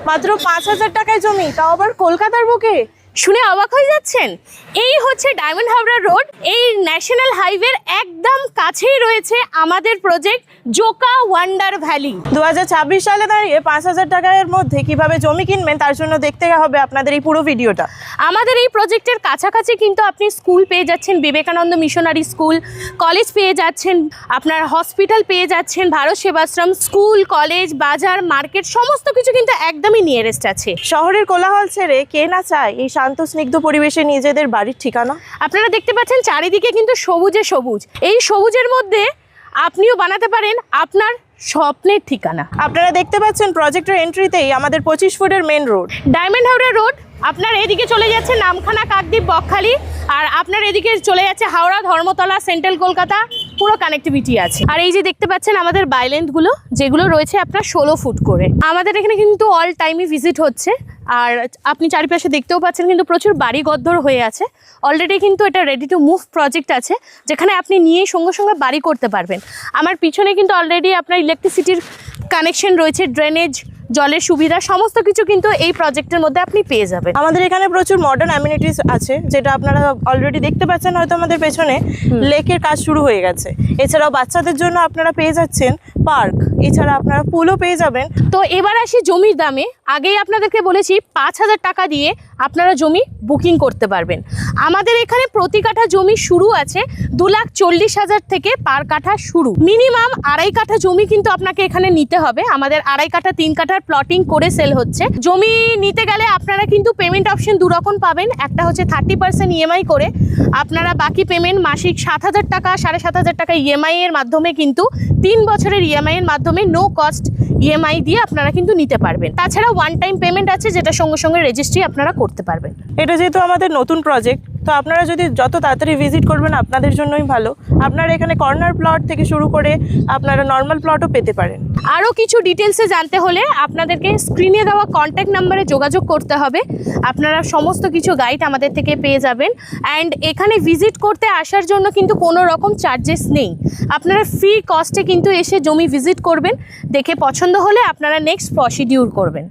মাত্র 5,000 টাকায় জমি, তাও আবার কলকাতার বুকে। শুনে অবাক হয়ে যাচ্ছেন? এই হচ্ছে ডায়মন্ড হাবড়া রোড। এই ন্যাশনাল হাইওয়ের একদম কাছেই রয়েছে আমাদের প্রজেক্ট জোকা ওয়ান্ডার ভ্যালি। 2026 সালে দাঁড়িয়ে 5,000 টাকার মধ্যে কিভাবে জমি কিনবেন তার জন্য দেখতে হবে আপনাদের এই পুরো ভিডিওটা। আমাদের এই প্রজেক্টের কাছাকাছি কিন্তু আপনি স্কুল পেয়ে যাচ্ছেন, বিবেকানন্দ মিশনারি স্কুল, কলেজ পেয়ে যাচ্ছেন, আপনার হসপিটাল পেয়ে যাচ্ছেন, ভারত সেবাশ্রম, স্কুল, কলেজ, বাজার, মার্কেট সমস্ত কিছু কিন্তু একদমই নিয়ারেস্ট আছে। শহরের কোলাহল ছেড়ে কে না চায় এই শান্ত স্নিগ্ধ পরিবেশে নিজেদের বাড়ির ঠিকানা। আপনারা দেখতে পাচ্ছেন চারিদিকে কিন্তু সবুজে সবুজ। এই সবুজের মধ্যে আপনিও বানাতে পারেন আপনার স্বপ্নের ঠিকানা। আপনারা দেখতে পাচ্ছেন প্রজেক্টের এন্ট্রিতেই আমাদের 25 ফুটের main road, Diamond Howrah road. আপনার এদিকে চলে যাচ্ছে নামখানা, কাকদ্বীপ, বকখালি, আর আপনার এদিকে চলে যাচ্ছে হাওড়া, ধর্মতলা, সেন্ট্রাল কলকাতা, পুরো কানেক্টিভিটি আছে। আর এই যে দেখতে পাচ্ছেন আমাদের বাইলেন্থগুলো, যেগুলো রয়েছে আপনার 16 ফুট করে। আমাদের এখানে কিন্তু অল টাইমই ভিজিট হচ্ছে। আর আপনি চারিপাশে দেখতেও পাচ্ছেন কিন্তু প্রচুর বাড়ি গদ্দর হয়ে আছে। অলরেডি কিন্তু এটা রেডি টু মুভ প্রজেক্ট আছে, যেখানে আপনি নিয়েই সঙ্গে সঙ্গে বাড়ি করতে পারবেন। আমার পিছনে কিন্তু অলরেডি আপনার ইলেকট্রিসিটির কানেকশন রয়েছে, ড্রেনেজ, জলের সুবিধা সমস্ত কিছু কিন্তু এই প্রজেক্টের মধ্যে আপনি পেয়ে যাবেন। আমাদের এখানে প্রচুর মডার্ন অ্যামিনিটিস আছে, যেটা আপনারা অলরেডি দেখতে পাচ্ছেন। হয়তো আমাদের পেছনে লেকের কাজ শুরু হয়ে গেছে। এছাড়াও বাচ্চাদের জন্য আপনারা পেয়ে যাচ্ছেন পার্ক, এছাড়া আপনারা পুলও পেয়ে যাবেন। তো এবার আসি জমির দামে। আগেই আপনাদেরকে বলেছি 5,000 টাকা দিয়ে আপনারা জমি বুকিং করতে পারবেন। আমাদের এখানে প্রতি কাঠা জমি শুরু আছে 2,40,000 থেকে পার কাঠা শুরু। মিনিমাম 2.5 কাঠা জমি কিন্তু আপনাকে এখানে নিতে হবে। আমাদের 2.5 কাঠা 3 কাঠার প্লটিং করে সেল হচ্ছে। জমি নিতে গেলে আপনারা কিন্তু পেমেন্ট অপশন 2 রকম পাবেন। একটা হচ্ছে 30% ইএমআই করে, আপনারা বাকি পেমেন্ট মাসিক 7,000 টাকা, 7,500 টাকা ইএমআই এর মাধ্যমে কিন্তু 3 বছরের ইএমআই এর মাধ্যমে নো কস্ট ইএমআই দিয়ে আপনারা কিন্তু নিতে পারবেন। তাছাড়া ওয়ান টাইম পেমেন্ট আছে, যেটা সঙ্গে সঙ্গে রেজিস্ট্রি আপনারা করতে পারবেন। এটা যেহেতু আমাদের নতুন প্রজেক্ট, তো আপনারা যদি যত তাড়াতাড়ি ভিজিট করবেন আপনাদের জন্যই ভালো। আপনারা এখানে কর্নার প্লট থেকে শুরু করে আপনারা নর্মাল প্লটও পেতে পারেন। আরও কিছু ডিটেলসে জানতে হলে আপনাদেরকে স্ক্রিনে দেওয়া কন্ট্যাক্ট নাম্বারে যোগাযোগ করতে হবে। আপনারা সমস্ত কিছু গাইড আমাদের থেকে পেয়ে যাবেন। অ্যান্ড এখানে ভিজিট করতে আসার জন্য কিন্তু কোনো রকম চার্জেস নেই। আপনারা ফ্রি কস্টে কিন্তু এসে জমি ভিজিট করবেন, দেখে পছন্দ হলে আপনারা নেক্সট প্রসিডিউর করবেন।